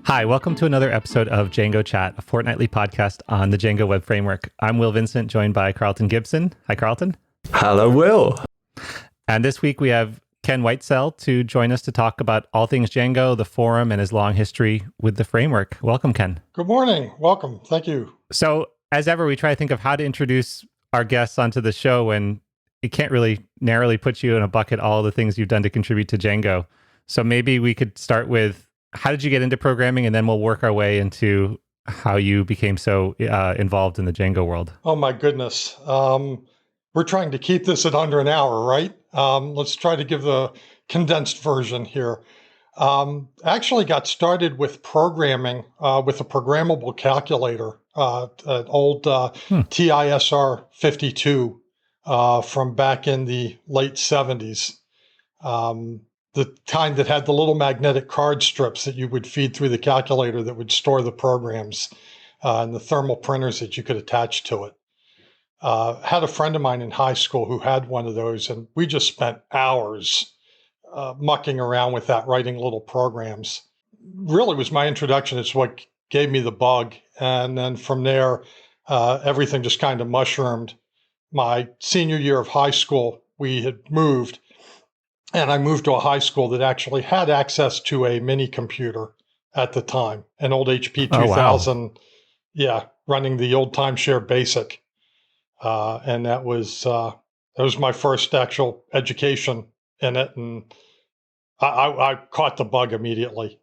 Hi, welcome to another episode of Django Chat, a fortnightly podcast on the Django web framework. I'm Will Vincent, joined by Carlton Gibson. Hi, Carlton. Hello, Will. And this week we have Ken Whitesell to join us to talk about all things Django, the forum, and his long history with the framework. Welcome, Ken. Good morning. Welcome. Thank you. So, as ever, we try to think of how to introduce our guests onto the show when it can't really narrowly put you in a bucket all the things you've done to contribute to Django. So maybe we could start with, how did you get into programming? And then we'll work our way into how you became so involved in the Django world. Oh, my goodness. We're trying to keep this at under an hour, right? Let's try to give the condensed version here. Actually got started with programming with a programmable calculator, an old TISR 52 from back in the late 70s. The kind that had the little magnetic card strips that you would feed through the calculator that would store the programs and the thermal printers that you could attach to it. Had a friend of mine in high school who had one of those, and we just spent hours mucking around with that, writing little programs. Really was my introduction. It's what gave me the bug. And then from there, everything just kind of mushroomed. My senior year of high school, we had moved. And I moved to a high school that actually had access to a mini computer at the time, an old HP 2000, Oh, wow. Yeah, running the old timeshare basic. And that was my first actual education in it. And I caught the bug immediately.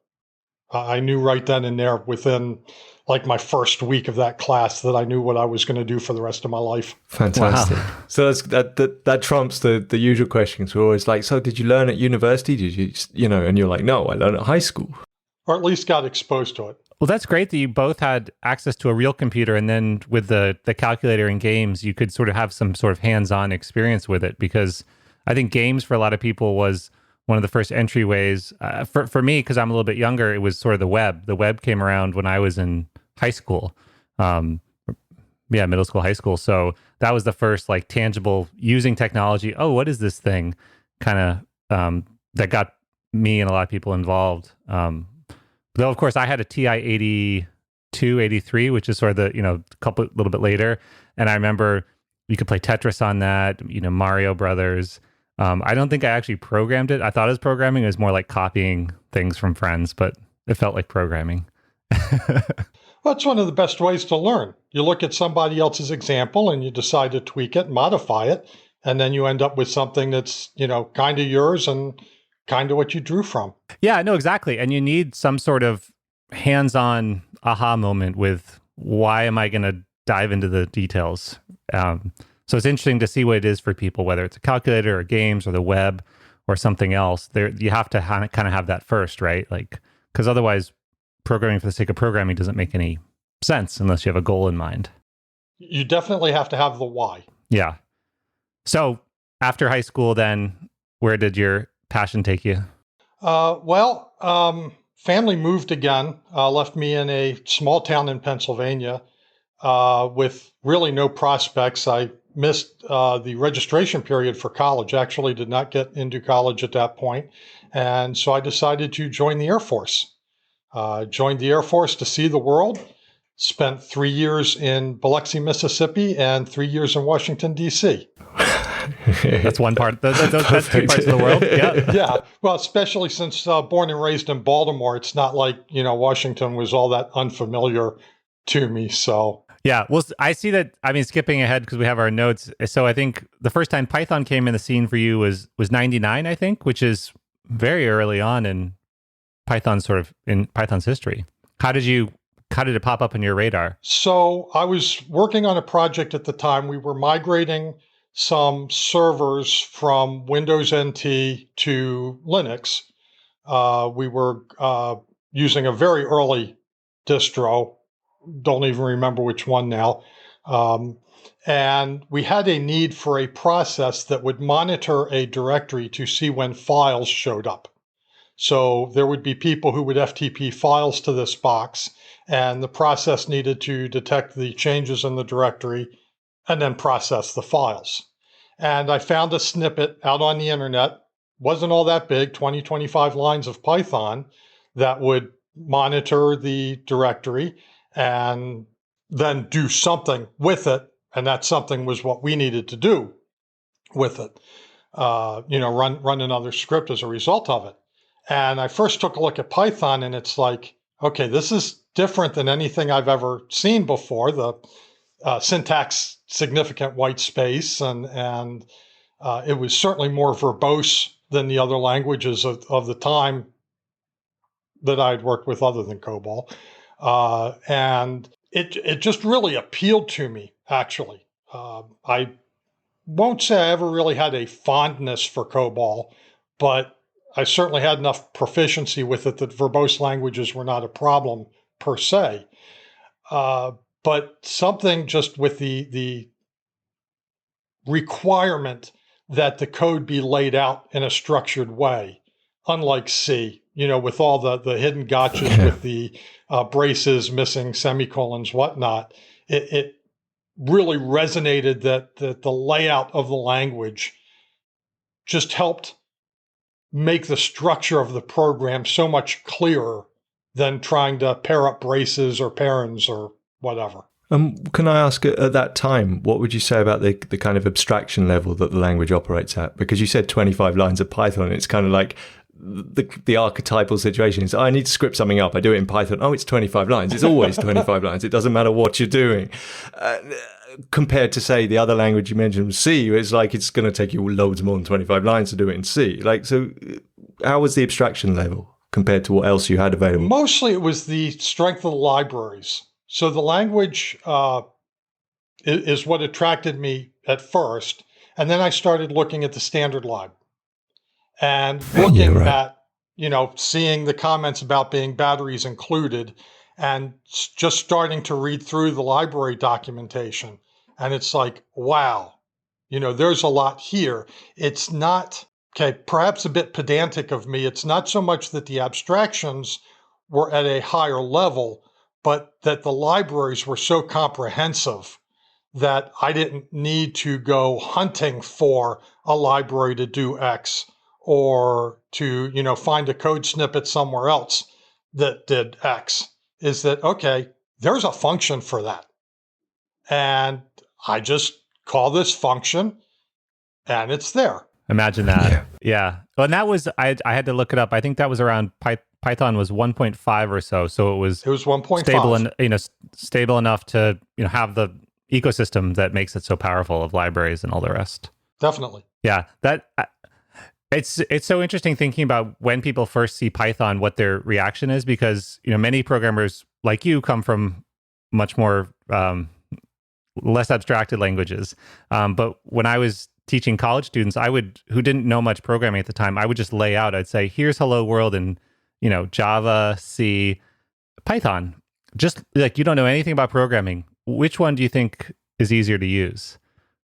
I knew right then and there within like my first week of that class that I knew what I was going to do for the rest of my life. Fantastic. Wow. So that trumps the usual questions. We're always like, so did you learn at university? Did you, and you're like, no, I learned at high school. Or at least got exposed to it. Well, that's great that you both had access to a real computer, and then with the calculator in games, you could sort of have some sort of hands-on experience with it, because I think games for a lot of people was one of the first entryways. For me, because I'm a little bit younger, it was sort of the web. The web came around when I was in high school, middle school, high school. So that was the first like tangible using technology. Oh, what is this thing? Kind of that got me and a lot of people involved. Though, of course, I had a TI 82, 83, which is sort of the, a little bit later. And I remember you could play Tetris on that, Mario Brothers. I don't think I actually programmed it. I thought it was programming. It was more like copying things from friends, but it felt like programming. Well, it's one of the best ways to learn. You look at somebody else's example and you decide to tweak it, modify it, and then you end up with something that's, kind of yours and kind of what you drew from. Yeah, no, exactly. And you need some sort of hands-on aha moment with, why am I going to dive into the details? So it's interesting to see what it is for people, whether it's a calculator or games or the web or something else. You have to kind of have that first, right? Like, because otherwise programming for the sake of programming doesn't make any sense unless you have a goal in mind. You definitely have to have the why. Yeah. So after high school, then where did your passion take you? Family moved again, left me in a small town in Pennsylvania with really no prospects. I missed the registration period for college, actually did not get into college at that point. And so I decided to join the Air Force. Joined the Air Force to see the world, spent 3 years in Biloxi, Mississippi, and 3 years in Washington, D.C. That's one part. That's two parts of the world. Yeah. Yeah. Well, especially since born and raised in Baltimore, it's not like, Washington was all that unfamiliar to me. So. Yeah. Well, I see that. I mean, skipping ahead because we have our notes. So I think the first time Python came in the scene for you was 99, I think, which is very early on in Python's history. How did it pop up on your radar? So I was working on a project at the time. We were migrating some servers from Windows NT to Linux. We were using a very early distro, don't even remember which one now. And we had a need for a process that would monitor a directory to see when files showed up. So there would be people who would FTP files to this box, and the process needed to detect the changes in the directory and then process the files. And I found a snippet out on the internet, wasn't all that big, 20, 25 lines of Python that would monitor the directory and then do something with it. And that something was what we needed to do with it. Run another script as a result of it. And I first took a look at Python, and it's like, okay, this is different than anything I've ever seen before. The syntax significant white space, and it was certainly more verbose than the other languages of the time that I'd worked with other than COBOL. And it just really appealed to me, actually. I won't say I ever really had a fondness for COBOL, but I certainly had enough proficiency with it that verbose languages were not a problem per se. But something just with the requirement that the code be laid out in a structured way, unlike C, with all the hidden gotchas with the braces, missing semicolons, whatnot. It really resonated that the layout of the language just helped make the structure of the program so much clearer than trying to pair up braces or parens or whatever. Can I ask, at that time, what would you say about the kind of abstraction level that the language operates at? Because you said 25 lines of Python. It's kind of like the archetypal situation is, I need to script something up. I do it in Python. Oh, it's 25 lines. It's always 25 lines. It doesn't matter what you're doing. Compared to, say, the other language you mentioned, C, it's like it's going to take you loads more than 25 lines to do it in C. So how was the abstraction level compared to what else you had available? Mostly it was the strength of the libraries. So the language is what attracted me at first. And then I started looking at the standard lib and looking at, seeing the comments about being batteries included and just starting to read through the library documentation. And it's like, wow, there's a lot here. It's not, perhaps a bit pedantic of me. It's not so much that the abstractions were at a higher level, but that the libraries were so comprehensive that I didn't need to go hunting for a library to do X or to, find a code snippet somewhere else that did X. Is that, okay, there's a function for that. And I just call this function and it's there. Imagine that. Yeah. Well, and that was, I had to look it up. I think that was around Python was 1.5 or so. So it was 1.5. Stable and, stable enough to, have the ecosystem that makes it so powerful of libraries and all the rest. Definitely. Yeah. It's so interesting thinking about when people first see Python, what their reaction is, because, many programmers like you come from much more, less abstracted languages. But when I was teaching college students, who didn't know much programming at the time, I would just lay out, I'd say, here's hello world in, Java, C, Python. Just like, you don't know anything about programming. Which one do you think is easier to use?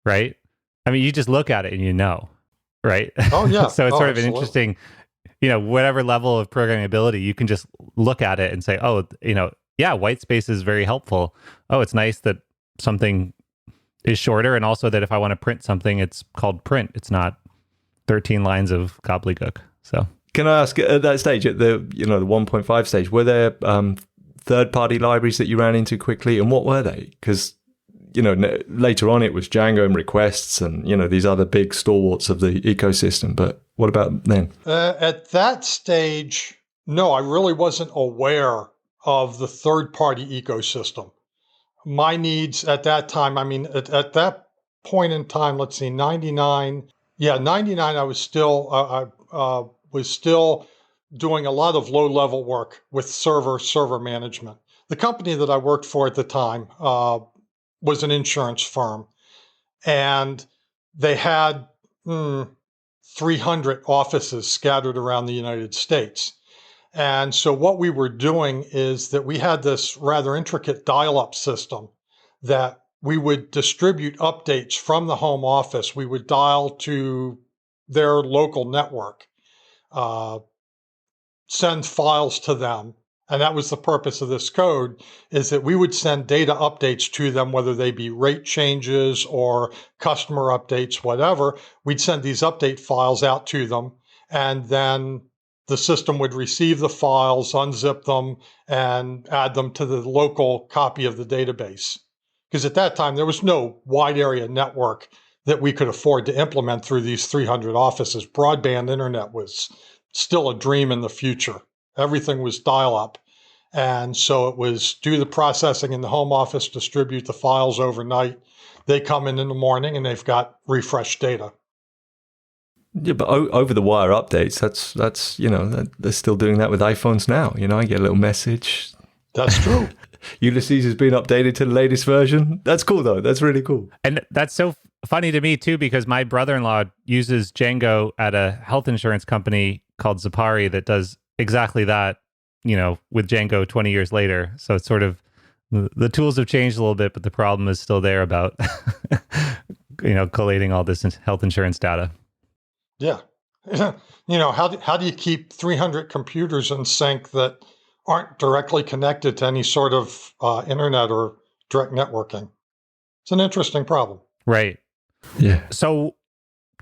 Right? I mean, you just look at it and right? Oh, yeah. So it's sort of absolutely. an interesting, whatever level of programming ability, you can just look at it and say, oh, yeah, white space is very helpful. Oh, it's nice that something is shorter, and also that if I want to print something, it's called print. It's not 13 lines of gobbledygook. So, can I ask, at that stage, at the the 1.5 stage, were there third-party libraries that you ran into quickly, and what were they? Because later on it was Django and requests, and these other big stalwarts of the ecosystem. But what about then? At that stage, no, I really wasn't aware of the third-party ecosystem. My needs at that time, at that point in time, let's see, 99. Yeah, 99, I was still doing a lot of low-level work with server management. The company that I worked for at the time was an insurance firm, and they had 300 offices scattered around the United States. And so what we were doing is that we had this rather intricate dial-up system that we would distribute updates from the home office. We would dial to their local network, send files to them. And that was the purpose of this code, is that we would send data updates to them, whether they be rate changes or customer updates, whatever. We'd send these update files out to them, and then the system would receive the files, unzip them, and add them to the local copy of the database. Because at that time, there was no wide area network that we could afford to implement through these 300 offices. Broadband internet was still a dream in the future. Everything was dial-up. And so it was do the processing in the home office, distribute the files overnight. They come in the morning and they've got refreshed data. Yeah, but over the wire updates, that's they're still doing that with iPhones now. I get a little message. That's true. Ulysses has been updated to the latest version. That's cool, though. That's really cool. And that's so funny to me, too, because my brother-in-law uses Django at a health insurance company called Zapari that does exactly that, with Django 20 years later. So it's sort of, the tools have changed a little bit, but the problem is still there about, collating all this health insurance data. Yeah. How do you keep 300 computers in sync that aren't directly connected to any sort of internet or direct networking? It's an interesting problem. Right. Yeah. So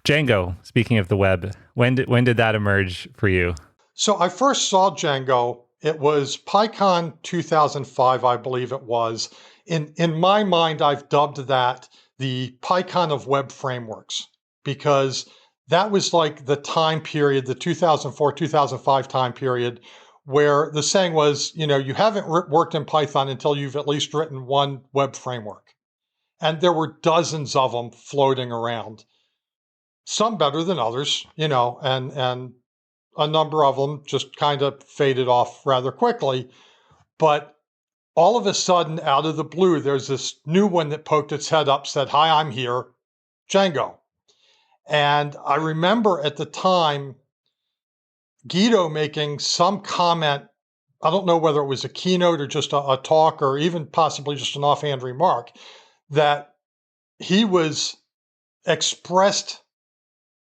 Django, speaking of the web, when did that emerge for you? So I first saw Django. It was PyCon 2005, I believe it was. In my mind, I've dubbed that the PyCon of web frameworks, because that was like the time period, the 2004, 2005 time period, where the saying was, you haven't worked in Python until you've at least written one web framework. And there were dozens of them floating around, some better than others, and a number of them just kind of faded off rather quickly. But all of a sudden, out of the blue, there's this new one that poked its head up, said, "Hi, I'm here, Django." And I remember at the time, Guido making some comment. I don't know whether it was a keynote or just a talk or even possibly just an offhand remark, that he was expressed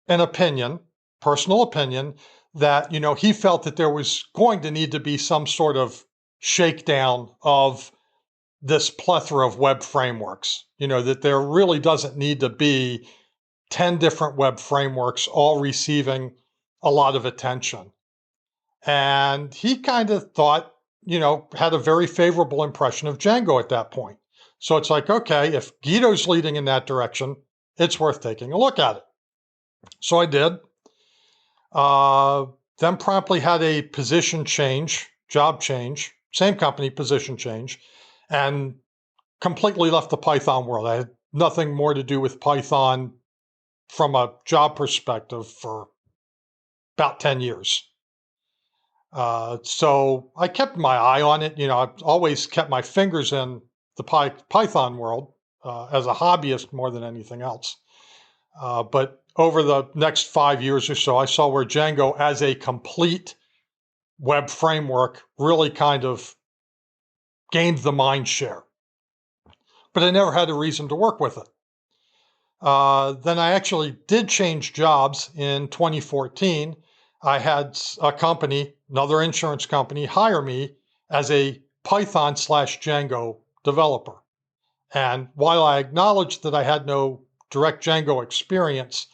an opinion, personal opinion, that, he felt that there was going to need to be some sort of shakedown of this plethora of web frameworks, that there really doesn't need to be 10 different web frameworks all receiving a lot of attention. And he kind of thought, had a very favorable impression of Django at that point. So it's like, okay, if Guido's leading in that direction, it's worth taking a look at it. So I did. Then promptly had a position change, job change, same company, position change, and completely left the Python world. I had nothing more to do with Python from a job perspective for about 10 years. So I kept my eye on it. I've always kept my fingers in the Python world as a hobbyist more than anything else. But over the next 5 years or so, I saw where Django as a complete web framework really kind of gained the mind share. But I never had a reason to work with it. Then I actually did change jobs in 2014. I had a company, another insurance company, hire me as a Python/Django developer. And while I acknowledged that I had no direct Django experience,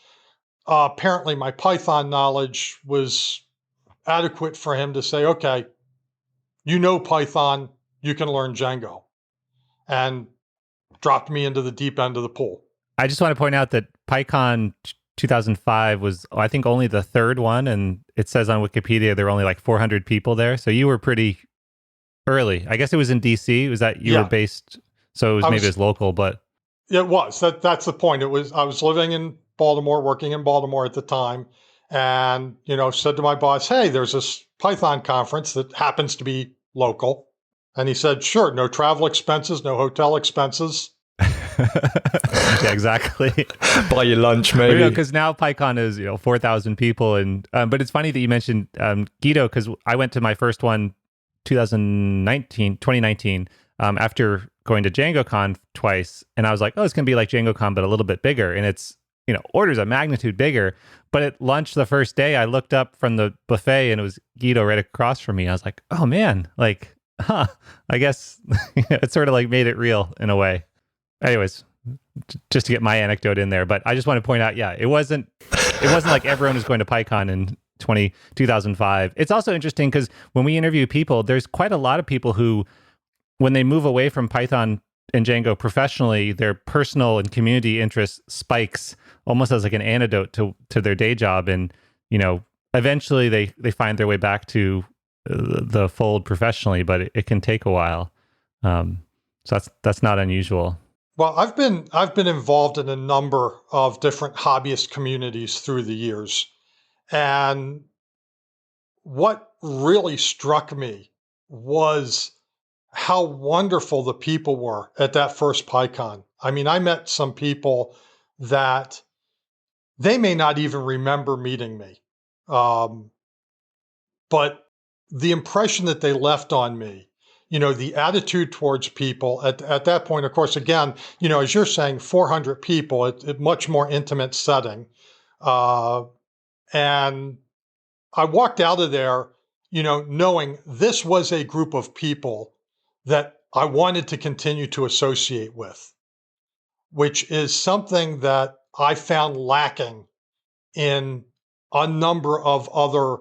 apparently my Python knowledge was adequate for him to say, okay, Python, you can learn Django, and dropped me into the deep end of the pool. I just want to point out that PyCon 2005 was, I think, only the third one, and it says on Wikipedia there were only like 400 people there. So you were pretty early. I guess it was in DC. Was that you were based? So it was local, but it was. That's the point. I was living in Baltimore, working in Baltimore at the time, and said to my boss, "Hey, there's this Python conference that happens to be local," and he said, "Sure, no travel expenses, no hotel expenses." Yeah, exactly. Buy your lunch, maybe. Because now PyCon is 4,000 people, and but it's funny that you mentioned Guido, because I went to my first one 2019 after going to DjangoCon twice, and I was like, oh, it's gonna be like DjangoCon but a little bit bigger, and it's orders of magnitude bigger. But at lunch the first day, I looked up from the buffet and it was Guido right across from me. I was like, oh man, I guess it sort of like made it real in a way. Anyways, just to get my anecdote in there, but I just want to point out, it wasn't like everyone was going to PyCon in 2005. It's also interesting because when we interview people, there's quite a lot of people who, when they move away from Python and Django professionally, their personal and community interest spikes almost as like an antidote to their day job. And, eventually they find their way back to the fold professionally, but it can take a while. So that's not unusual. Well, I've been involved in a number of different hobbyist communities through the years. And what really struck me was how wonderful the people were at that first PyCon. I mean, I met some people that they may not even remember meeting me. But the impression that they left on me, the attitude towards people at that point, of course, again, as you're saying, 400 people, it much more intimate setting. And I walked out of there, knowing this was a group of people that I wanted to continue to associate with, which is something that I found lacking in a number of other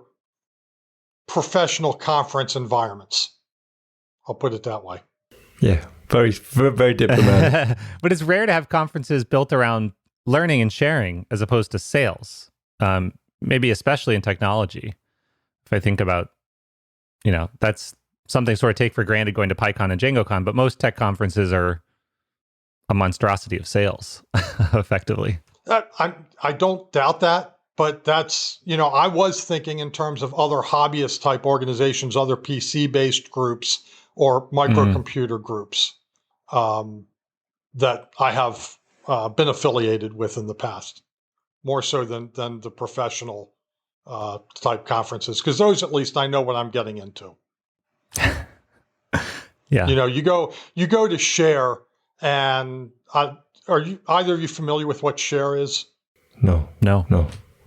professional conference environments. I'll put it that way. Yeah, very, very diplomatic. But it's rare to have conferences built around learning and sharing as opposed to sales. Maybe especially in technology. If I think about, that's something sort of take for granted going to PyCon and DjangoCon, but most tech conferences are a monstrosity of sales, effectively. I don't doubt that. But that's, I was thinking in terms of other hobbyist type organizations, other PC-based groups or microcomputer groups that I have been affiliated with in the past, more so than the professional type conferences, because those at least I know what I'm getting into. Yeah. You go to Share, and are you either of you familiar with what Share is? No.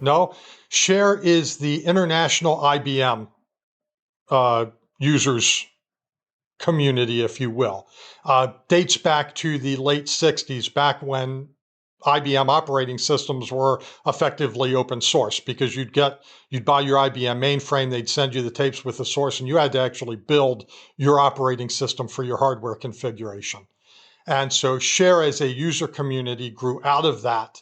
No, Share is the international IBM users community, if you will. Dates back to the late 60s, back when IBM operating systems were effectively open source, because you'd buy your IBM mainframe, they'd send you the tapes with the source, and you had to actually build your operating system for your hardware configuration. And so Share as a user community grew out of that.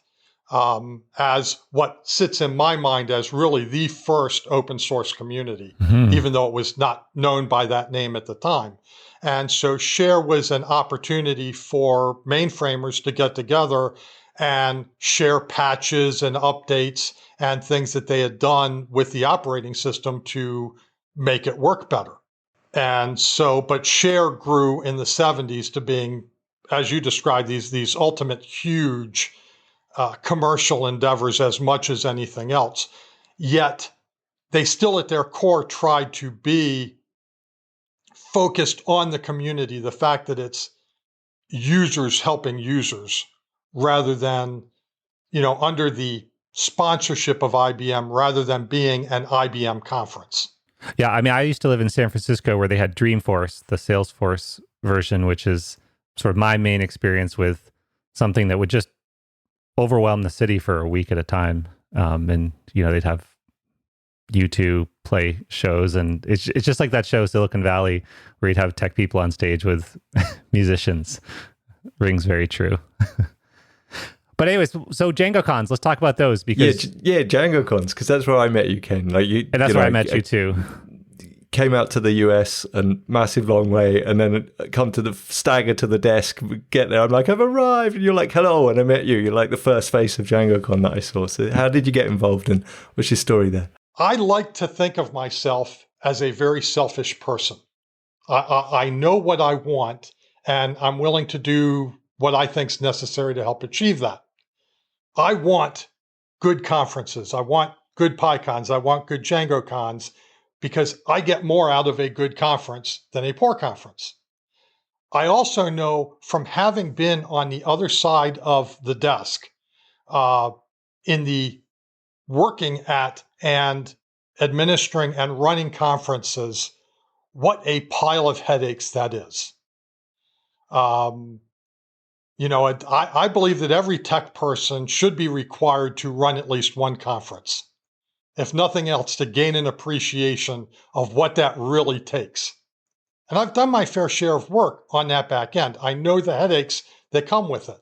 As what sits in my mind as really the first open source community, even though it was not known by that name at the time. And so Share was an opportunity for mainframers to get together and share patches and updates and things that they had done with the operating system to make it work better. And so, but Share grew in the 70s to being, as you described, these ultimate huge commercial endeavors as much as anything else. Yet they still at their core tried to be focused on the community, the fact that it's users helping users rather than, under the sponsorship of IBM rather than being an IBM conference. Yeah, I mean, I used to live in San Francisco where they had Dreamforce, the Salesforce version, which is sort of my main experience with something that would just overwhelm the city for a week at a time. And, they'd have U2 play shows, and it's just like that show, Silicon Valley, where you'd have tech people on stage with musicians. Rings very true. But anyways, so Django cons, let's talk about those because Django cons, because that's where I met you, Ken. And that's where I met you too. Came out to the US and massive long way, and then come to the stagger to the desk, get there. I'm like, I've arrived, and you're like, hello, and I met you. You're like the first face of DjangoCon that I saw. So how did you get involved, and what's your story there? I like to think of myself as a very selfish person. I know what I want, and I'm willing to do what I think is necessary to help achieve that. I want good conferences. I want good PyCons. I want good Django cons, because I get more out of a good conference than a poor conference. I also know from having been on the other side of the desk in the working at and administering and running conferences, what a pile of headaches that is. I believe that every tech person should be required to run at least one conference if nothing else, to gain an appreciation of what that really takes. And I've done my fair share of work on that back end. I know the headaches that come with it.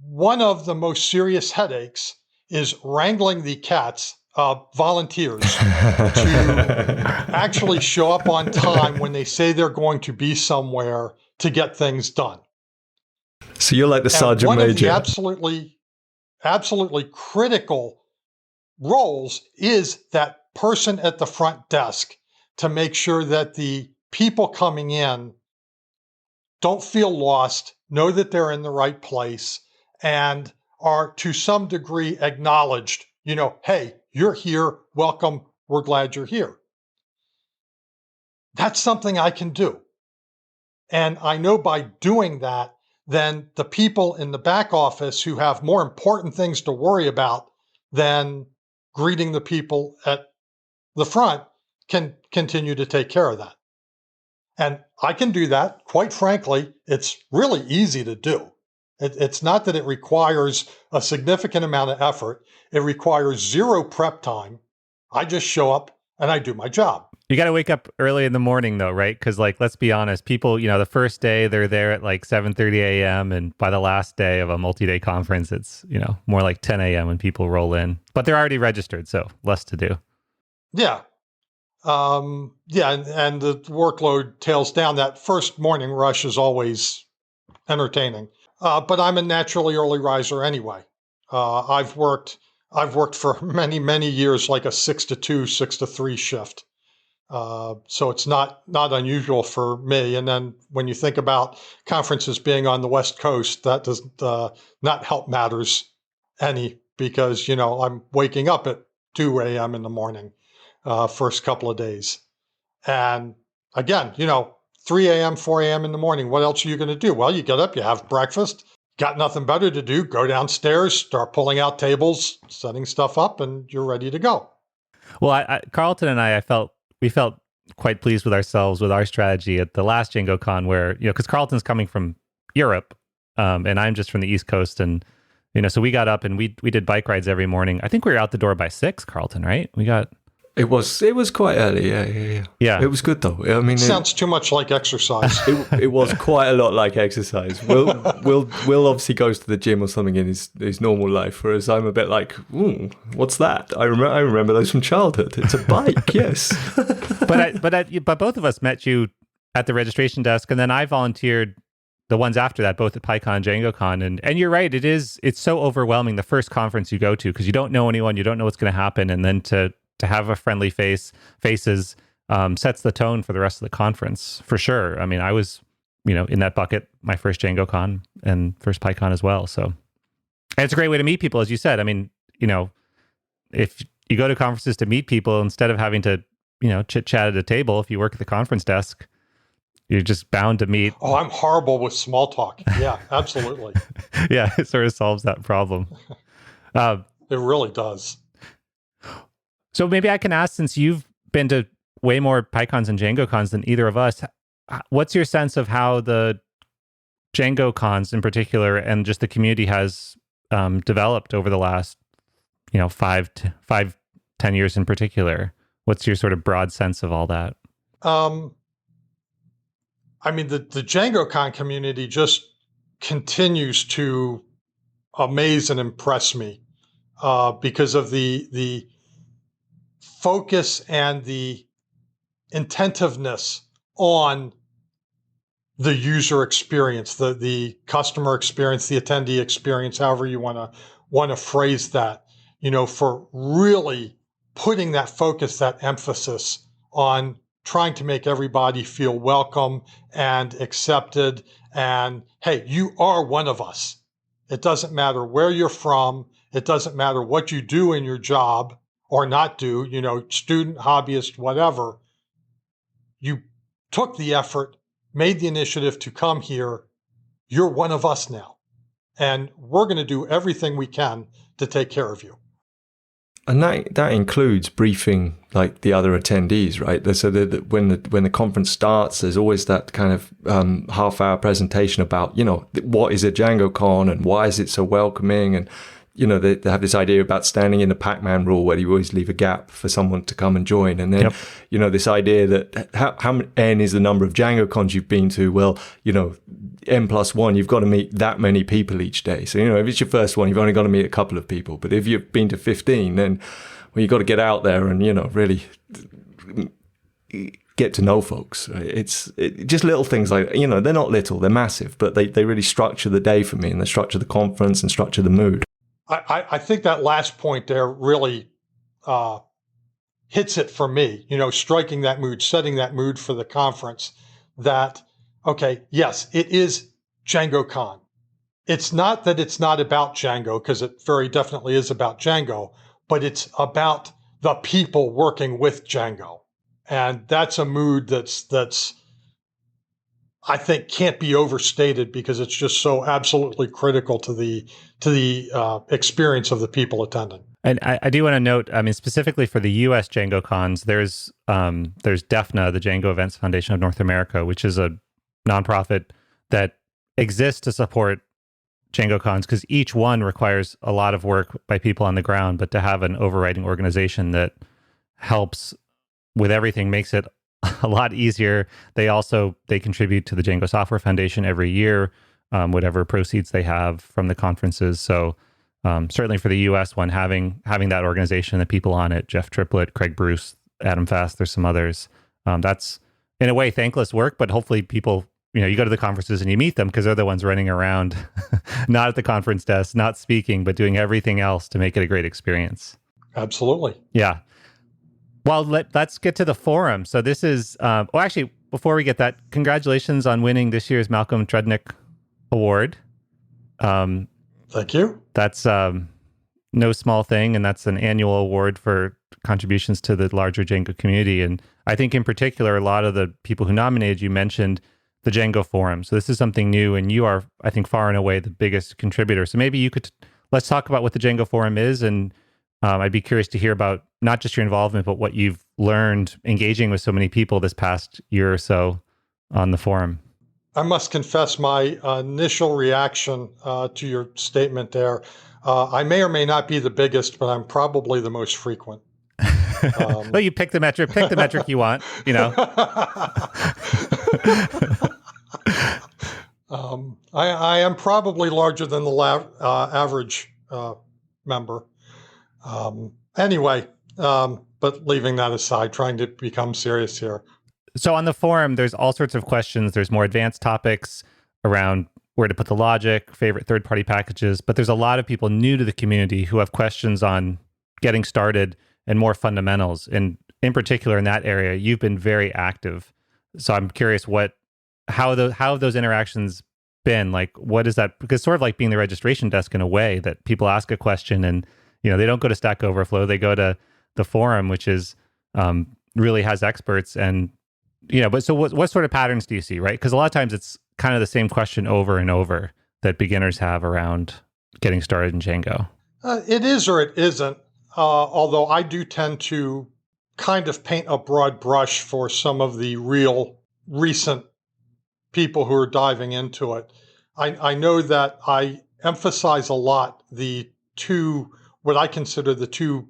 One of the most serious headaches is wrangling the cats, volunteers, to actually show up on time when they say they're going to be somewhere to get things done. So you're like the sergeant major. One of the absolutely critical roles is that person at the front desk to make sure that the people coming in don't feel lost, know that they're in the right place, and are to some degree acknowledged, hey, you're here, welcome, we're glad you're here. That's something I can do. And I know by doing that, then the people in the back office who have more important things to worry about than greeting the people at the front can continue to take care of that. And I can do that. Quite frankly, it's really easy to do. It's not that it requires a significant amount of effort. It requires zero prep time. I just show up and I do my job. You got to wake up early in the morning though, right? Because let's be honest, people, the first day they're there at 7:30 a.m. and by the last day of a multi-day conference, it's, more like 10 a.m. when people roll in. But they're already registered, so less to do. Yeah. And the workload tails down. That first morning rush is always entertaining. But I'm a naturally early riser anyway. I've worked for many, many years like a 6 to 2, 6 to 3 shift. So it's not unusual for me. And then when you think about conferences being on the West Coast, that does not help matters any, because, I'm waking up at 2 a.m. in the morning, first couple of days. And again, 3 a.m., 4 a.m. in the morning, what else are you going to do? Well, you get up, you have breakfast, got nothing better to do, go downstairs, start pulling out tables, setting stuff up, and you're ready to go. Well, Carlton and we felt quite pleased with ourselves with our strategy at the last Django Con, where, because Carlton's coming from Europe, and I'm just from the East Coast, and so we got up and we did bike rides every morning. I think we were out the door by 6, Carlton, right? It was quite early, yeah. It was good though. I mean, sounds too much like exercise. It was quite a lot like exercise. Will obviously goes to the gym or something in his normal life, whereas I'm a bit like, what's that? I remember those from childhood. It's a bike, yes. But both of us met you at the registration desk, and then I volunteered the ones after that, both at PyCon and DjangoCon. And you're right, it's so overwhelming the first conference you go to, because you don't know anyone, you don't know what's going to happen, and then to have a friendly faces sets the tone for the rest of the conference, for sure. I mean, I was, in that bucket, my first DjangoCon and first PyCon as well. So, and it's a great way to meet people, as you said. I mean, if you go to conferences to meet people, instead of having to, chit chat at a table, if you work at the conference desk, you're just bound to meet. Oh, I'm horrible with small talk. Yeah, absolutely. Yeah, it sort of solves that problem. It really does. So maybe I can ask, since you've been to way more PyCons and DjangoCons than either of us, what's your sense of how the DjangoCons in particular and just the community has developed over the last, 10 years in particular? What's your sort of broad sense of all that? I mean, the DjangoCon community just continues to amaze and impress me because of the focus and the intentiveness on the user experience, the customer experience, the attendee experience, however you want to phrase that, for really putting that focus, that emphasis on trying to make everybody feel welcome and accepted. And hey, you are one of us. It doesn't matter where you're from. It doesn't matter what you do in your job or not do, student, hobbyist, whatever. You took the effort, made the initiative to come here. You're one of us now. And we're going to do everything we can to take care of you. And that includes briefing like the other attendees, right? So that when the conference starts, there's always that kind of half-hour presentation about, what is a DjangoCon and why is it so welcoming, and they have this idea about standing in the Pac-Man rule where you always leave a gap for someone to come and join. And then, this idea that how n is the number of Django cons you've been to. Well, n+1, you've got to meet that many people each day. So, if it's your first one, you've only got to meet a couple of people. But if you've been to 15, then you've got to get out there and, really get to know folks. It's just little things like, they're not little, they're massive, but they really structure the day for me, and they structure the conference and structure the mood. I think that last point there really hits it for me, striking that mood, setting that mood for the conference that, okay, yes, it is DjangoCon. It's not that it's not about Django, because it very definitely is about Django, but it's about the people working with Django. And that's a mood that's I think can't be overstated, because it's just so absolutely critical to the experience of the people attending. And I do want to note, specifically for the U.S. Django cons, there's DEFNA, the Django Events Foundation of North America, which is a nonprofit that exists to support Django cons, because each one requires a lot of work by people on the ground, but to have an overriding organization that helps with everything makes it a lot easier. They contribute to the Django Software Foundation every year, whatever proceeds they have from the conferences. So certainly for the US one, having that organization, the people on it, Jeff Triplett, Craig Bruce, Adam Fast, there's some others. That's in a way thankless work, but hopefully people, you go to the conferences and you meet them because they're the ones running around, not at the conference desk, not speaking, but doing everything else to make it a great experience. Absolutely. Yeah. Well, let's get to the forum. So this is, actually, before we get that, congratulations on winning this year's Malcolm Trudnick Award. Thank you. That's no small thing, and that's an annual award for contributions to the larger Django community. And I think in particular, a lot of the people who nominated you mentioned the Django Forum. So this is something new, and you are, I think, far and away the biggest contributor. So maybe let's talk about what the Django Forum is, and I'd be curious to hear about not just your involvement, but what you've learned engaging with so many people this past year or so on the forum. I must confess my initial reaction to your statement there. I may or may not be the biggest, but I'm probably the most frequent. Well, you pick the metric you want, I am probably larger than the average member. Anyway, but leaving that aside, trying to become serious here. So on the forum, there's all sorts of questions. There's more advanced topics around where to put the logic, favorite third-party packages, but there's a lot of people new to the community who have questions on getting started and more fundamentals. And in particular, in that area, you've been very active. So I'm curious how have those interactions been? Like, what is that? Because sort of like being the registration desk in a way, that people ask a question and they don't go to Stack Overflow, they go to the forum, which is really has experts. And but so what sort of patterns do you see, right? Because a lot of times it's kind of the same question over and over that beginners have around getting started in Django. It is or it isn't. Although I do tend to kind of paint a broad brush for some of the real recent people who are diving into it. I know that I emphasize a lot what I consider the two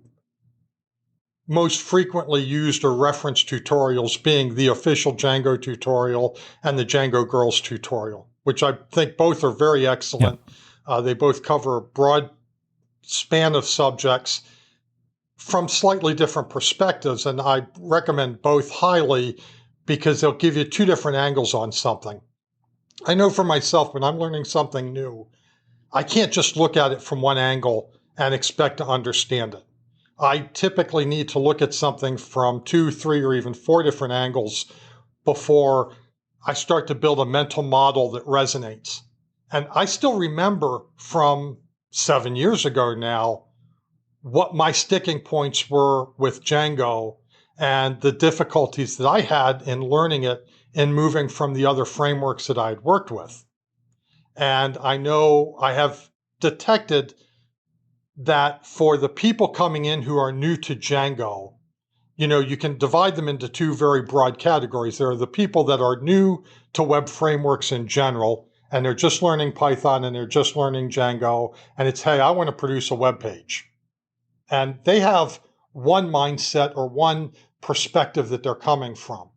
most frequently used or referenced tutorials, being the official Django tutorial and the Django Girls tutorial, which I think both are very excellent. Yeah. They both cover a broad span of subjects from slightly different perspectives, and I recommend both highly because they'll give you two different angles on something. I know for myself, when I'm learning something new, I can't just look at it from one angle and expect to understand it. I typically need to look at something from 2, 3, or even 4 different angles before I start to build a mental model that resonates. And I still remember from 7 years ago now what my sticking points were with Django and the difficulties that I had in learning it and moving from the other frameworks that I had worked with. And I know I have detected that for the people coming in who are new to Django, you can divide them into two very broad categories. There are the people that are new to web frameworks in general, and they're just learning Python and they're just learning Django, and it's, hey, I want to produce a web page. And they have one mindset or one perspective that they're coming from.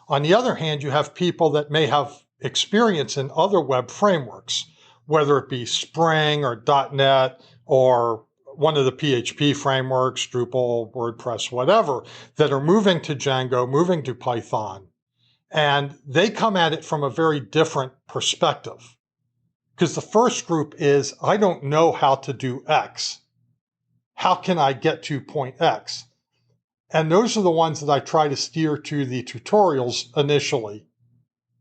On the other hand, you have people that may have experience in other web frameworks, whether it be Spring or .NET or one of the PHP frameworks, Drupal, WordPress, whatever, that are moving to Django, moving to Python. And they come at it from a very different perspective. Because the first group is, I don't know how to do X. How can I get to point X? And those are the ones that I try to steer to the tutorials initially,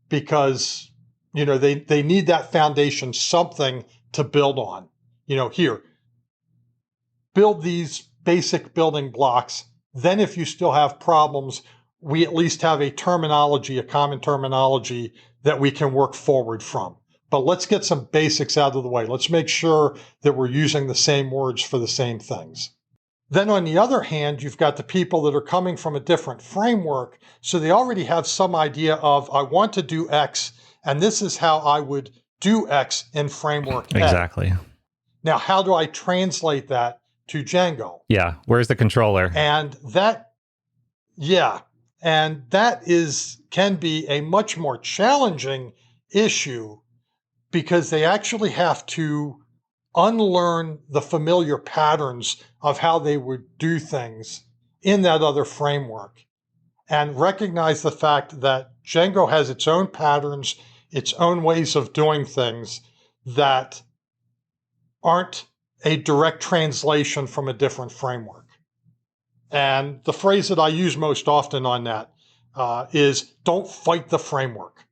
because, they need that foundation, something to build on. Here, build these basic building blocks. Then if you still have problems, we at least have a terminology, a common terminology that we can work forward from. But let's get some basics out of the way. Let's make sure that we're using the same words for the same things. Then on the other hand, you've got the people that are coming from a different framework. So they already have some idea of, I want to do X, and this is how I would do X in framework A. Exactly. Now, how do I translate that to Django? Yeah. Where's the controller? And that can be a much more challenging issue, because they actually have to unlearn the familiar patterns of how they would do things in that other framework and recognize the fact that Django has its own patterns, its own ways of doing things that aren't a direct translation from a different framework. And the phrase that I use most often on that is, don't fight the framework.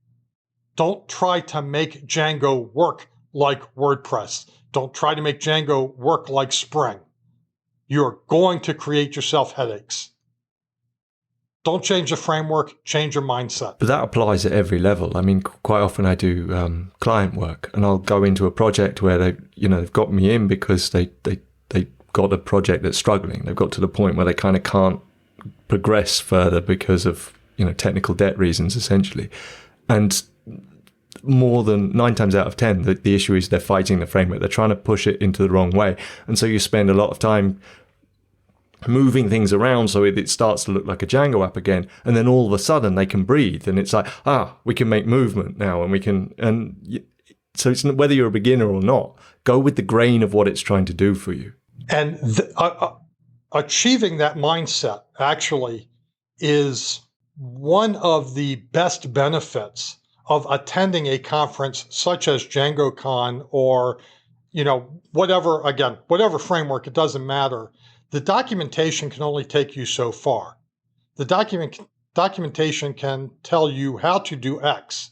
Don't try to make Django work like WordPress. Don't try to make Django work like Spring. You're going to create yourself headaches. Don't change the framework, change your mindset. But that applies at every level. I mean, quite often I do client work, and I'll go into a project where they've got me in because they got a project that's struggling. They've got to the point where they kind of can't progress further because of technical debt reasons, essentially. And more than 9 times out of 10, the issue is they're fighting the framework. They're trying to push it into the wrong way. And so you spend a lot of time moving things around so it starts to look like a Django app again. And then all of a sudden they can breathe. And it's like, we can make movement now. So it's whether you're a beginner or not, go with the grain of what it's trying to do for you. And achieving that mindset actually is one of the best benefits of attending a conference such as DjangoCon or, whatever framework, it doesn't matter. The documentation can only take you so far. The documentation can tell you how to do X,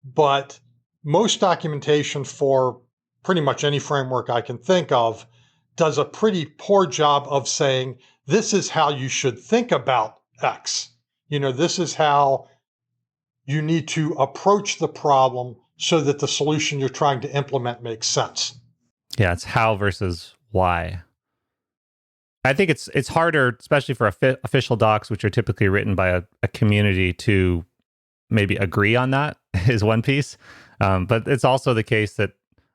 but most documentation for pretty much any framework I can think of does a pretty poor job of saying, this is how you should think about X. This is how you need to approach the problem so that the solution you're trying to implement makes sense. Yeah, it's how versus why. I think it's harder, especially for official docs, which are typically written by a community, to maybe agree on that is one piece. But it's also the case that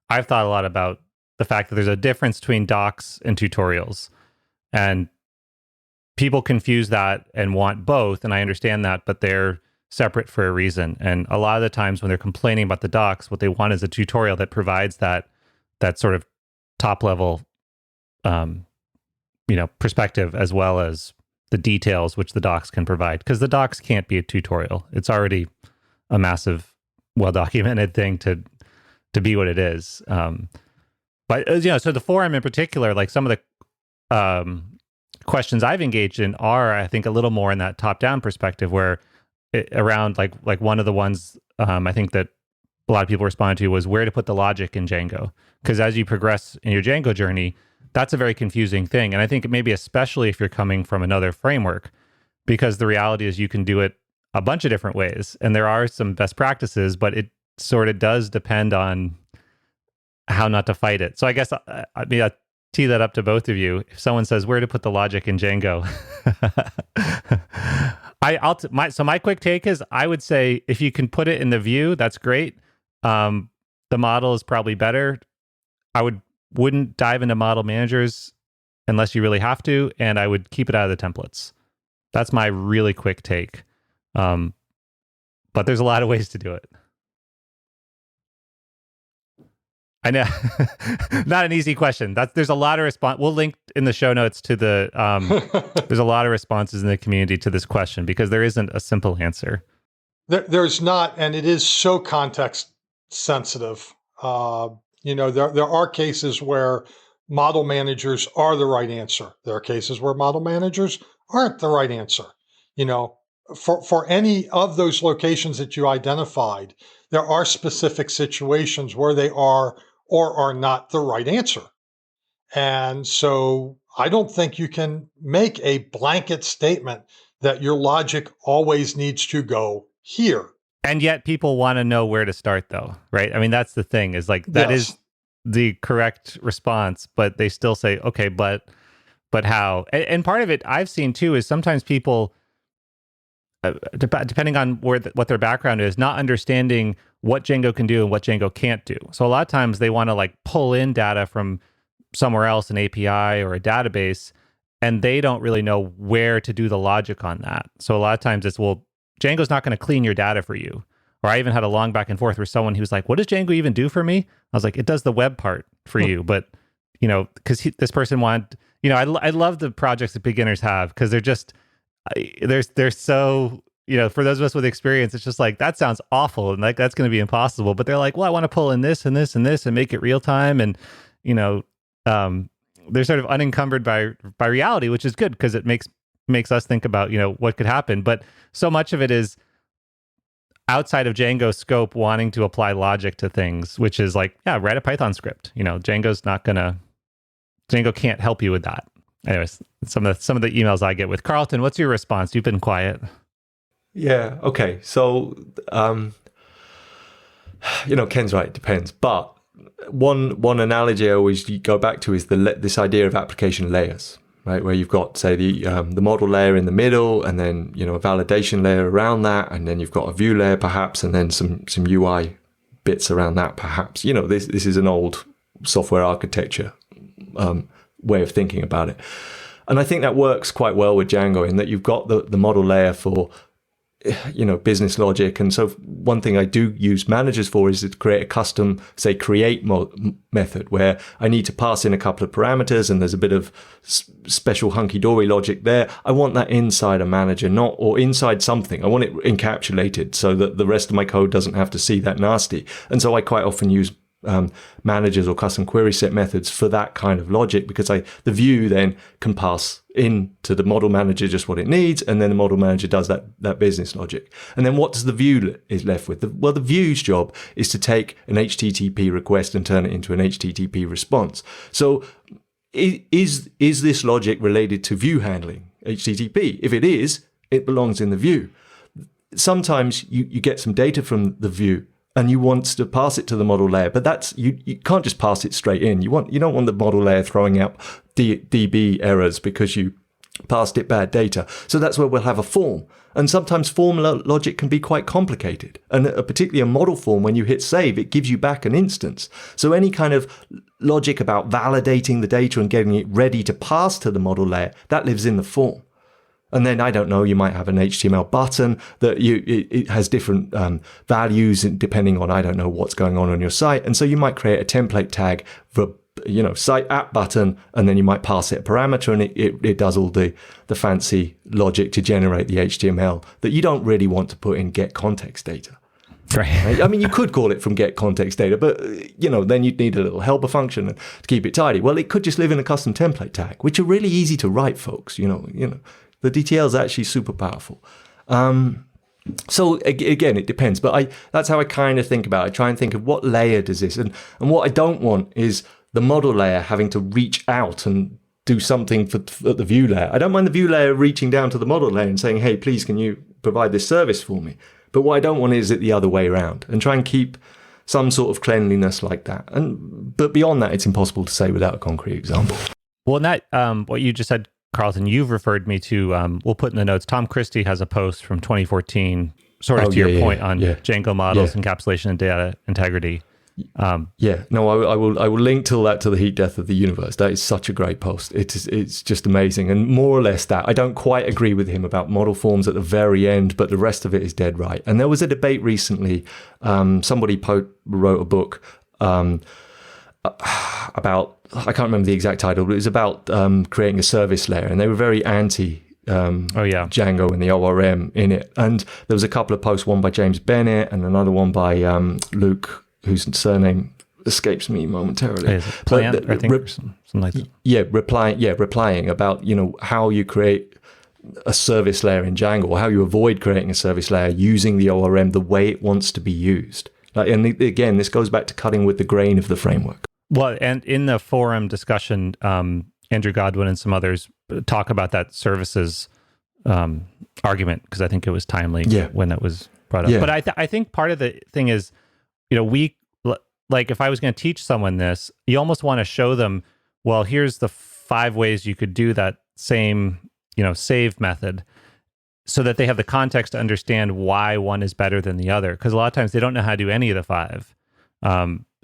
I've thought a lot about the fact that there's a difference between docs and tutorials. And people confuse that and want both, and I understand that, but they're separate for a reason. And a lot of the times when they're complaining about the docs, what they want is a tutorial that provides that sort of top level perspective, as well as the details which the docs can provide, because the docs can't be a tutorial. It's already a massive, well-documented thing to be what it is. But so the forum in particular, like some of the questions I've engaged in are, I think, a little more in that top-down perspective, where around like one of the ones I think that a lot of people responded to was where to put the logic in Django, because as you progress in your Django journey, that's a very confusing thing. And I think maybe especially if you're coming from another framework, because the reality is you can do it a bunch of different ways, and there are some best practices, but it sort of does depend on how not to fight it. So I guess I'll tee that up to both of you. If someone says where to put the logic in Django, my quick take is I would say if you can put it in the view, that's great. The model is probably better. Wouldn't dive into model managers unless you really have to, and I would keep it out of the templates. That's my really quick take. But there's a lot of ways to do it. I know, not an easy question. There's a lot of response. We'll link in the show notes to the. There's a lot of responses in the community to this question because there isn't a simple answer. There's not, and it is so context sensitive. There are cases where model managers are the right answer. There are cases where model managers aren't the right answer. For any of those locations that you identified, there are specific situations where they are or are not the right answer. And so I don't think you can make a blanket statement that your logic always needs to go here. And yet people want to know where to start though, right? I mean, that's the thing is like, that Yes. is the correct response, but they still say, okay, but how? And part of it I've seen too is sometimes people, depending on what their background is, not understanding what Django can do and what Django can't do. So a lot of times they want to like pull in data from somewhere else, an API or a database, and they don't really know where to do the logic on that. So a lot of times it's, well, Django's not going to clean your data for you. Or I even had a long back and forth with someone who was like, what does Django even do for me? I was like, it does the web part for you. But, because this person wanted, I love the projects that beginners have because they're just, they're so, for those of us with experience, it's just like, that sounds awful. And like, that's going to be impossible. But they're like, well, I want to pull in this and this and this and make it real time. And, they're sort of unencumbered by reality, which is good because it makes us think about, what could happen. But so much of it is outside of Django's scope, wanting to apply logic to things, which is like, yeah, write a Python script. Django can't help you with that. Anyways, some of the emails I get with Carlton, what's your response? You've been quiet. Yeah. Okay. So, Ken's right. It depends. But one analogy I always go back to is this idea of application layers, right? Where you've got, say, the model layer in the middle, and then a validation layer around that, and then you've got a view layer perhaps, and then some UI bits around that perhaps. This is an old software architecture way of thinking about it, and I think that works quite well with Django in that you've got the model layer for business logic. And so one thing I do use managers for is to create a custom, say, create method where I need to pass in a couple of parameters and there's a bit of special hunky-dory logic there. I want that inside a manager, or inside something. I want it encapsulated so that the rest of my code doesn't have to see that nasty. And so I quite often use managers or custom query set methods for that kind of logic, because the view then can pass into the model manager just what it needs, and then the model manager does that business logic. And then what does the view is left with? The view's job is to take an HTTP request and turn it into an HTTP response. So is this logic related to view handling, HTTP? If it is, it belongs in the view. Sometimes you get some data from the view and you want to pass it to the model layer, but that's you can't just pass it straight in. You don't want the model layer throwing out DB errors because you passed it bad data. So that's where we'll have a form. And sometimes form logic can be quite complicated. And particularly a model form, when you hit save, it gives you back an instance. So any kind of logic about validating the data and getting it ready to pass to the model layer, that lives in the form. And then, I don't know, you might have an HTML button that it has different values depending on, I don't know, what's going on your site. And so you might create a template tag for, site app button, and then you might pass it a parameter, and it does all the fancy logic to generate the HTML that you don't really want to put in get context data. Right? I mean, you could call it from get context data, but, then you'd need a little helper function to keep it tidy. Well, it could just live in a custom template tag, which are really easy to write, folks, The DTL is actually super powerful. So again, it depends, but that's how I kind of think about it. I try and think of what layer does this, and what I don't want is the model layer having to reach out and do something for the view layer. I don't mind the view layer reaching down to the model layer and saying, hey, please, can you provide this service for me? But what I don't want is it the other way around, and try and keep some sort of cleanliness like that. But beyond that, it's impossible to say without a concrete example. Well, that what you just said, Carlton, you've referred me to, we'll put in the notes, Tom Christie has a post from 2014 sort of to your point on yeah. Django models, encapsulation, and data integrity. No, I will link to that, to the heat death of the universe. That is such a great post. It's just amazing, and more or less that. I don't quite agree with him about model forms at the very end, but the rest of it is dead right. And there was a debate recently. Somebody wrote a book about, I can't remember the exact title, but it was about creating a service layer, and they were very anti Django and the ORM in it. And there was a couple of posts, one by James Bennett and another one by Luke, whose surname escapes me momentarily. Plant, I think, something like that. Yeah, replying about, how you create a service layer in Django, or how you avoid creating a service layer using the ORM the way it wants to be used. And again, this goes back to cutting with the grain of the framework. Well, and in the forum discussion, Andrew Godwin and some others talk about that services argument, because I think it was timely when it was brought up. But I think part of the thing is, like if I was going to teach someone this, you almost want to show them, well, here's the 5 ways you could do that same, save method, so that they have the context to understand why one is better than the other. Because a lot of times they don't know how to do any of the 5.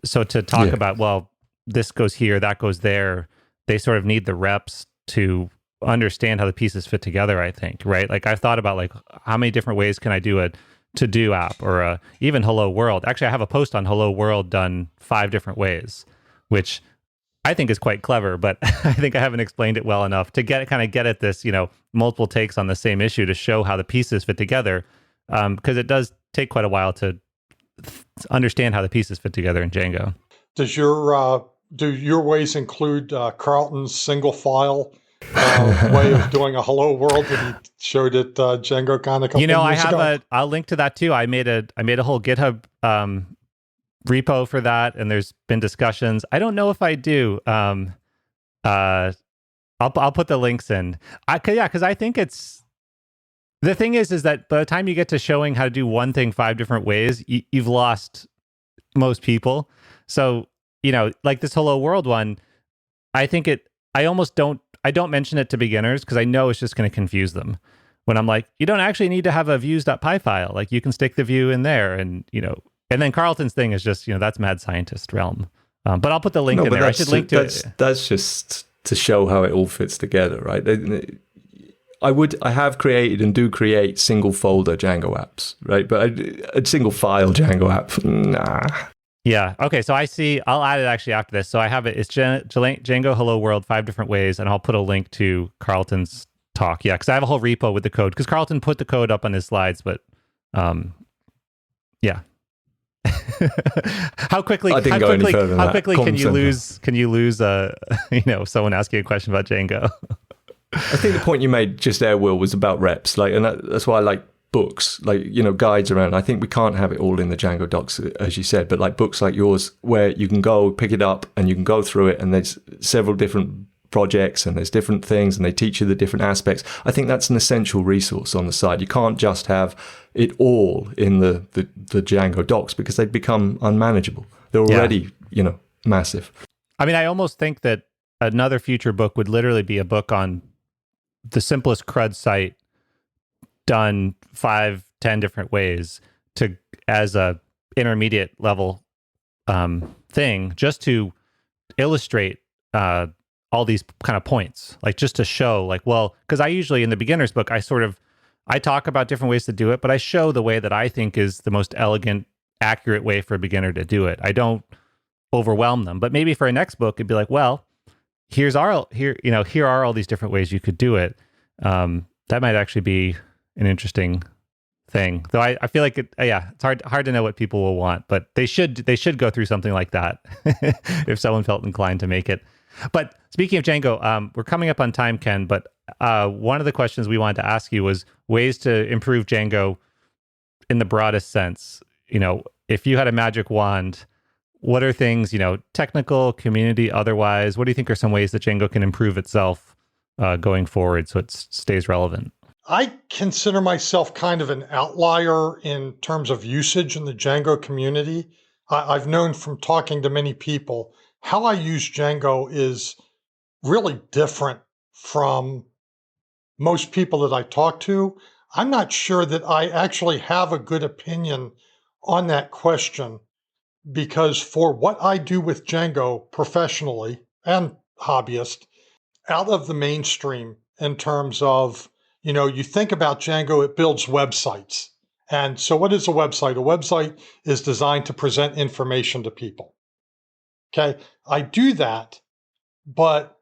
So to talk about, well, this goes here, that goes there, they sort of need the reps to understand how the pieces fit together, I think, right? Like I've thought about, like, how many different ways can I do a to-do app, or even Hello World. Actually, I have a post on Hello World done 5 different ways, which I think is quite clever, but I think I haven't explained it well enough to get at this, multiple takes on the same issue to show how the pieces fit together, because it does take quite a while to understand how the pieces fit together in Django. Does do your ways include Carlton's single file way of doing a Hello World that he showed at Django Con a couple years ago? I'll link to that too. I made a whole GitHub repo for that, and there's been discussions. I don't know if I do. I'll put the links in. Because I think it's, the thing is that by the time you get to showing how to do one thing 5 different ways, you've lost most people. So, like this Hello World one, I think I don't mention it to beginners because I know it's just going to confuse them. When I'm like, you don't actually need to have a views.py file. Like, you can stick the view in there, and and then Carlton's thing is just, that's mad scientist realm. But I'll put the link in there. I should link to it. That's just to show how it all fits together, right? I have created and do create single folder Django apps, right? But a single file Django app, nah. Yeah. Okay. So I'll add it actually after this. So I have it. It's Django Hello World 5 different ways, and I'll put a link to Carlton's talk. Yeah, because I have a whole repo with the code. Because Carlton put the code up on his slides, but yeah. How quickly can you lose someone asking a question about Django? I think the point you made just there, Will, was about reps. And that's why I like books, guides around. I think we can't have it all in the Django docs, as you said, but like books like yours, where you can go pick it up and you can go through it, and there's several different projects and there's different things, and they teach you the different aspects. I think that's an essential resource on the side. You can't just have it all in the Django docs, because they'd become unmanageable. They're already, massive. I mean, I almost think that another future book would literally be a book on the simplest CRUD site done 5-10 different ways as a intermediate level thing, just to illustrate all these kind of points, like just to show, like, well, because I usually in the beginner's book, I talk about different ways to do it, but I show the way that I think is the most elegant, accurate way for a beginner to do it. I don't overwhelm them. But maybe for a next book, it'd be like, well, here are all these different ways you could do it. That might actually be an interesting thing. Though I feel like it's hard to know what people will want, but they should go through something like that if someone felt inclined to make it. But speaking of Django, we're coming up on time, Ken, but one of the questions we wanted to ask you was ways to improve Django in the broadest sense. If you had a magic wand, what are things, technical, community, otherwise, what do you think are some ways that Django can improve itself going forward so it stays relevant? I consider myself kind of an outlier in terms of usage in the Django community. I've known from talking to many people, how I use Django is really different from most people that I talk to. I'm not sure that I actually have a good opinion on that question, because for what I do with Django professionally and hobbyist, out of the mainstream in terms of, you think about Django, it builds websites. And so what is a website? A website is designed to present information to people. Okay, I do that, but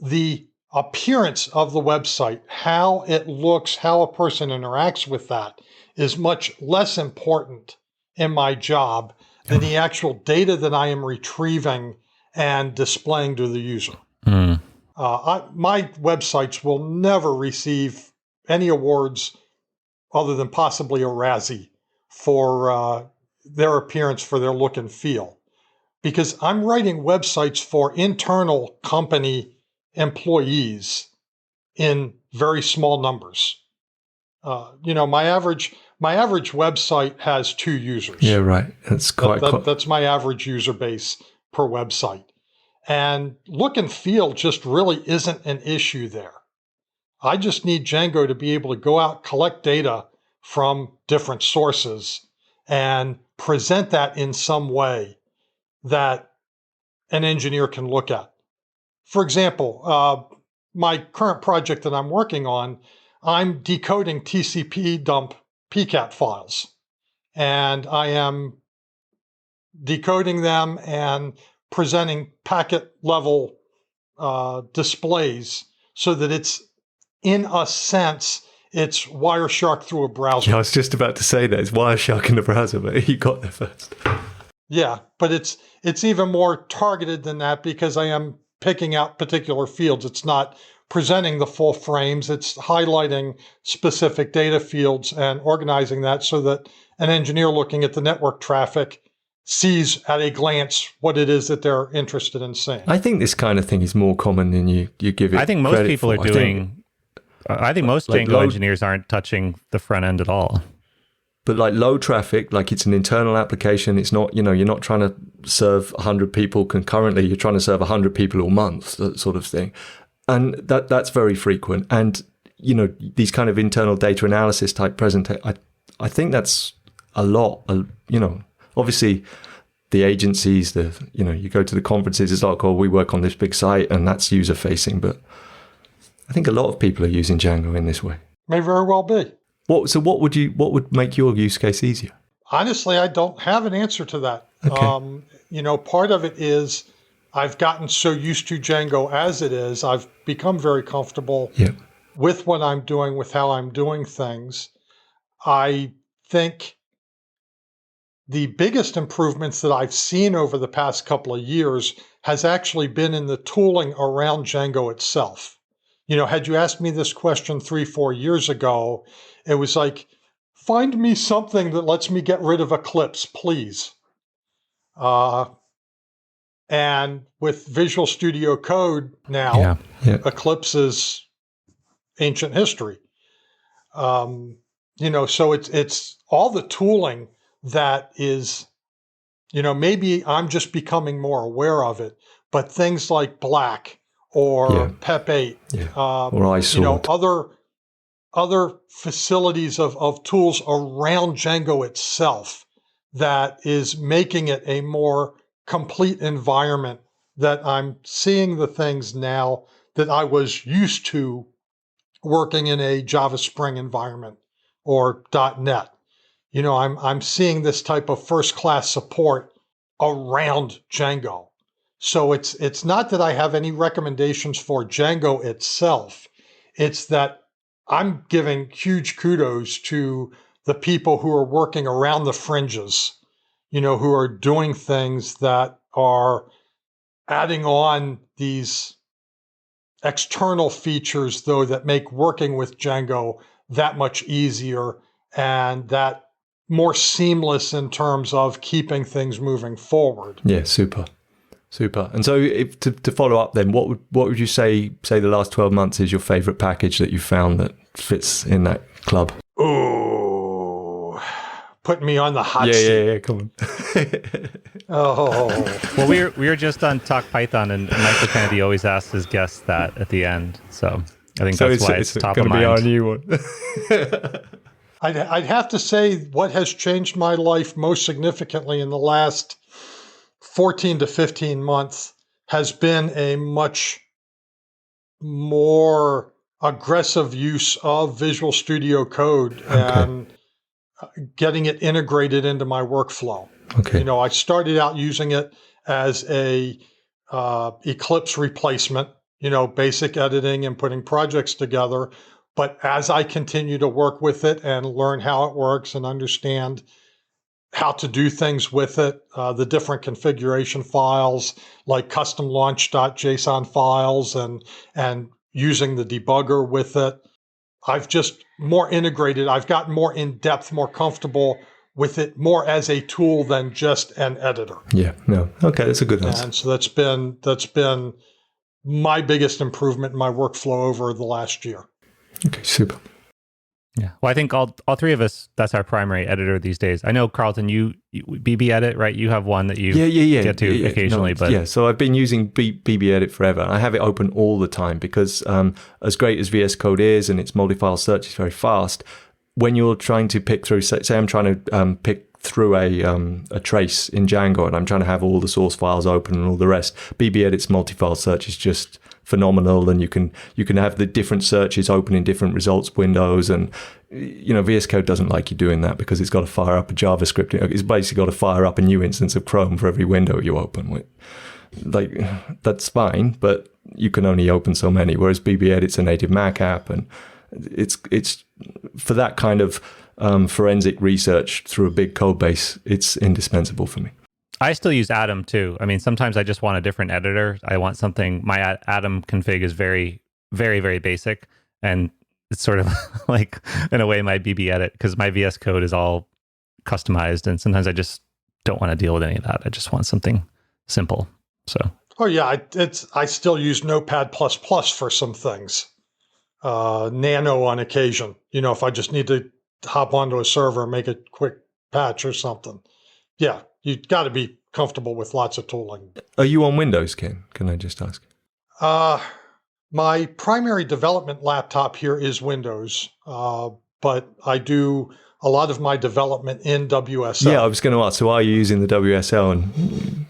the appearance of the website, how it looks, how a person interacts with that is much less important in my job than the actual data that I am retrieving and displaying to the user. Mm. My websites will never receive any awards other than possibly a Razzie for their appearance, for their look and feel, because I'm writing websites for internal company employees in very small numbers. My average website has 2 users. Yeah, right. That's That's my average user base per website. And look and feel just really isn't an issue there. I just need Django to be able to go out, collect data from different sources, and present that in some way that an engineer can look at. For example, my current project that I'm working on, I'm decoding TCP dump PCAP files. And I am decoding them and presenting packet level displays so that it's, in a sense, it's Wireshark through a browser. Yeah, I was just about to say that. It's Wireshark in the browser, but you got there first. Yeah, but it's even more targeted than that, because I am picking out particular fields. It's not presenting the full frames. It's highlighting specific data fields and organizing that so that an engineer looking at the network traffic sees at a glance what it is that they're interested in seeing. I think this kind of thing is more common than you give it. I think most people are doing. I think most Django engineers aren't touching the front end at all. But like low traffic, like it's an internal application. It's not, you're not trying to serve 100 people concurrently. You're trying to serve 100 people a month, that sort of thing. And that's very frequent. And, these kind of internal data analysis type presentation, I think that's a lot, obviously the agencies, you go to the conferences, it's like, oh, we work on this big site and that's user facing. But I think a lot of people are using Django in this way. May very well be. What would make your use case easier? Honestly, I don't have an answer to that. Okay. Part of it is I've gotten so used to Django as it is. I've become very comfortable with what I'm doing, with how I'm doing things. I think the biggest improvements that I've seen over the past couple of years has actually been in the tooling around Django itself. Had you asked me this question 3-4 years ago, it was like, find me something that lets me get rid of Eclipse, please. And with Visual Studio Code now, Eclipse is ancient history. So it's all the tooling that is, maybe I'm just becoming more aware of it, but things like Black or PEP 8, or ISORT. Other facilities of tools around Django itself that is making it a more complete environment, that I'm seeing the things now that I was used to working in a Java Spring environment or .NET. I'm seeing this type of first-class support around Django. So it's not that I have any recommendations for Django itself. It's that I'm giving huge kudos to the people who are working around the fringes, who are doing things that are adding on these external features, though, that make working with Django that much easier and that more seamless in terms of keeping things moving forward. Yeah, super. And so to follow up then, what would you say the last 12 months is your favorite package that you found that fits in that club? Oh, putting me on the hot seat. Yeah, come on. Oh. Well, we were just on Talk Python, and Michael Kennedy always asks his guests that at the end. So I think that's why it's top of mind. It's going to be our new one. I'd have to say what has changed my life most significantly in the last 14 to 15 months has been a much more aggressive use of Visual Studio Code and getting it integrated into my workflow. Okay. I started out using it as a Eclipse replacement, basic editing and putting projects together. But as I continue to work with it and learn how it works and understand how to do things with it, the different configuration files like custom launch.json files and using the debugger with it, I've just more integrated. I've gotten more in depth, more comfortable with it, more as a tool than just an editor. Yeah, no. Okay, that's a good answer. And so that's been my biggest improvement in my workflow over the last year. Okay, super. Yeah. Well, I think all three of us, that's our primary editor these days. I know, Carlton, you BB Edit, right? You have one that you get to occasionally. But so I've been using BB Edit forever. I have it open all the time because as great as VS Code is and its multi-file search is very fast, when you're trying to pick through, say I'm trying to pick through a trace in Django and I'm trying to have all the source files open and all the rest, BB Edit's multi-file search is just phenomenal, and you can have the different searches open in different results windows, and VS Code doesn't like you doing that because it's got to fire up a JavaScript. It's basically got to fire up a new instance of Chrome for every window you open. Like, that's fine, but you can only open so many. Whereas BB Edit's a native Mac app, and it's for that kind of forensic research through a big code base, it's indispensable for me. I still use Atom too. I mean, sometimes I just want a different editor. I want something. My Atom config is very, very, very basic, and it's sort of like, in a way, my BB Edit, because my VS Code is all customized, and sometimes I just don't want to deal with any of that. I just want something simple. So. Oh yeah, I still use Notepad++ for some things. Nano on occasion. If I just need to hop onto a server and make a quick patch or something. Yeah. You've got to be comfortable with lots of tooling. Are you on Windows, Ken? Can I just ask? My primary development laptop here is Windows, but I do a lot of my development in WSL. Yeah, I was going to ask, so are you using the WSL?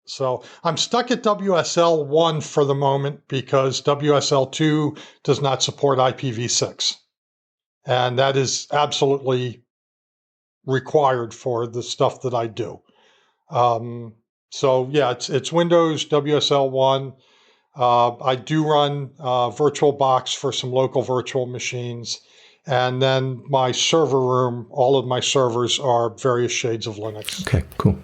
So I'm stuck at WSL 1 for the moment because WSL 2 does not support IPv6. And that is absolutely required for the stuff that I do. So yeah, it's Windows WSL 1. I do run VirtualBox for some local virtual machines. And then my server room, all of my servers are various shades of Linux. Okay, cool.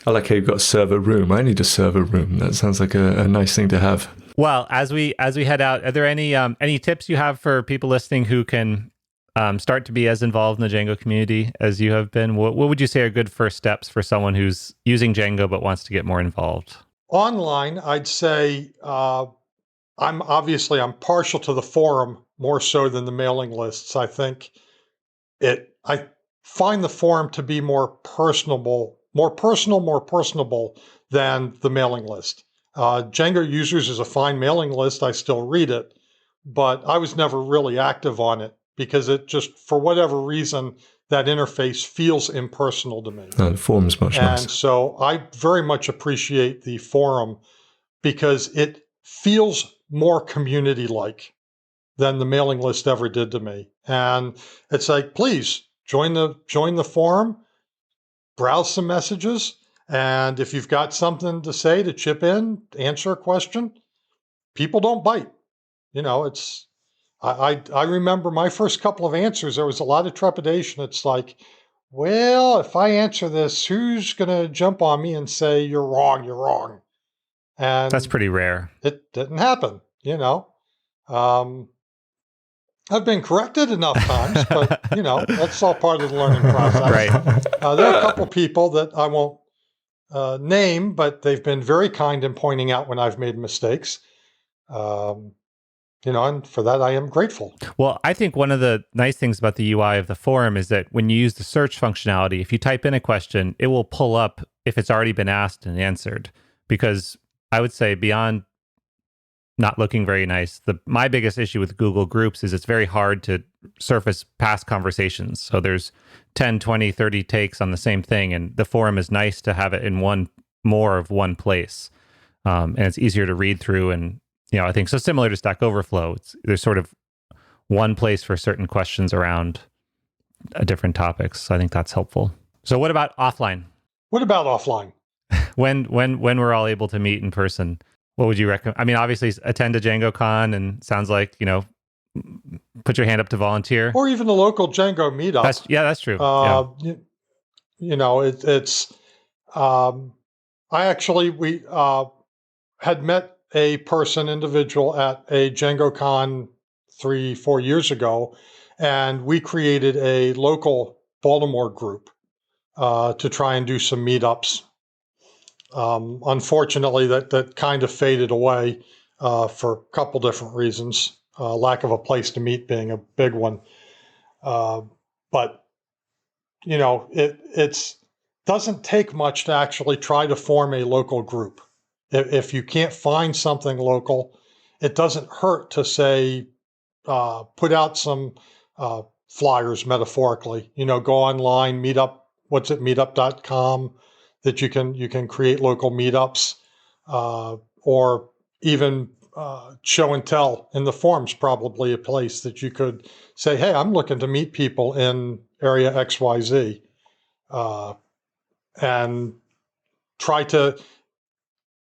I like how you've got a server room. I need a server room. That sounds like a nice thing to have. Well, as we head out, are there any tips you have for people listening who can start to be as involved in the Django community as you have been? What would you say are good first steps for someone who's using Django but wants to get more involved? Online, I'd say I'm partial to the forum more so than the mailing lists. I think I find the forum to be more personable than the mailing list. Django Users is a fine mailing list. I still read it, but I was never really active on it because it just, for whatever reason, that interface feels impersonal to me. No, the forum's much nicer. And so I very much appreciate the forum because it feels more community-like than the mailing list ever did to me. And it's like, please join the forum, browse some messages, and if you've got something to say, to chip in, answer a question, people don't bite. I remember my first couple of answers, there was a lot of trepidation. It's like, well, if I answer this, who's going to jump on me and say, you're wrong? And that's pretty rare. It didn't happen, I've been corrected enough times, but, that's all part of the learning process. Right. There are a couple people that I won't name, but they've been very kind in pointing out when I've made mistakes. And for that, I am grateful. Well, I think one of the nice things about the UI of the forum is that when you use the search functionality, if you type in a question, it will pull up if it's already been asked and answered. Because I would say beyond not looking very nice. My biggest issue with Google Groups is it's very hard to surface past conversations. So there's 10, 20, 30 takes on the same thing, and the forum is nice to have it in more of one place. And it's easier to read through. And, I think so similar to Stack Overflow, there's sort of one place for certain questions around different topics. So I think that's helpful. So what about offline? What about offline? When we're all able to meet in person, what would you recommend? I mean, obviously attend to DjangoCon, and sounds like, put your hand up to volunteer. Or even the local Django meetup. That's true. We had met a individual at a DjangoCon 3-4 years ago, and we created a local Baltimore group to try and do some meetups. Unfortunately, that kind of faded away for a couple different reasons. Lack of a place to meet being a big one. But it doesn't take much to actually try to form a local group. If you can't find something local, it doesn't hurt to say, put out some flyers metaphorically, go online, meetup.com, that you can create local meetups, or even show and tell in the forums, probably a place that you could say, hey, I'm looking to meet people in area XYZ, and try to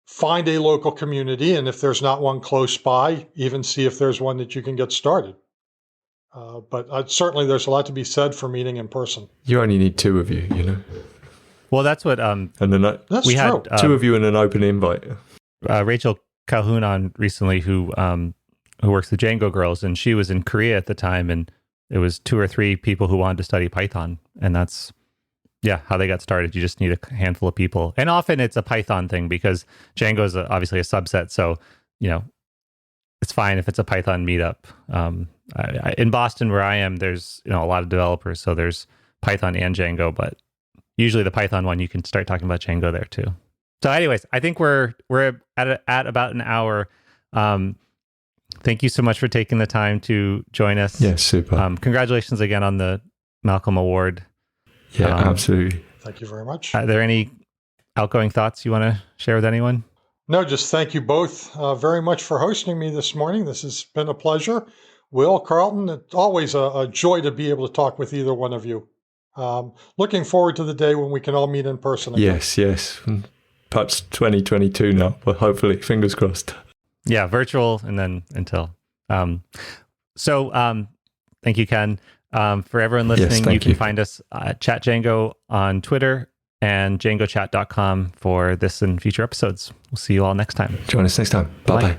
find a local community. And if there's not one close by, even see if there's one that you can get started. But certainly there's a lot to be said for meeting in person. You only need two of you, Well, that's what and then that's we true. had two of you and an open invite. Rachel Calhoun on recently, who works with Django Girls, and she was in Korea at the time, and it was 2 or 3 people who wanted to study Python, and that's how they got started. You just need a handful of people, and often it's a Python thing because Django is obviously a subset, so it's fine if it's a Python meetup. In Boston, where I am, there's a lot of developers, so there's Python and Django, but usually the Python one, you can start talking about Django there too. So anyways, I think we're at about an hour. Thank you so much for taking the time to join us. Yeah, super. Congratulations again on the Malcolm Award. Yeah, absolutely. Thank you very much. Are there any outgoing thoughts you want to share with anyone? No, just thank you both very much for hosting me this morning. This has been a pleasure. Will, Carlton, it's always a joy to be able to talk with either one of you. Looking forward to the day when we can all meet in person again. Yes. Perhaps 2022 now, but hopefully, fingers crossed. Yeah, virtual and then until. So thank you, Ken. For everyone listening, you can find us at Chat Django on Twitter and djangochat.com for this and future episodes. We'll see you all next time. Join us next time. Bye-bye.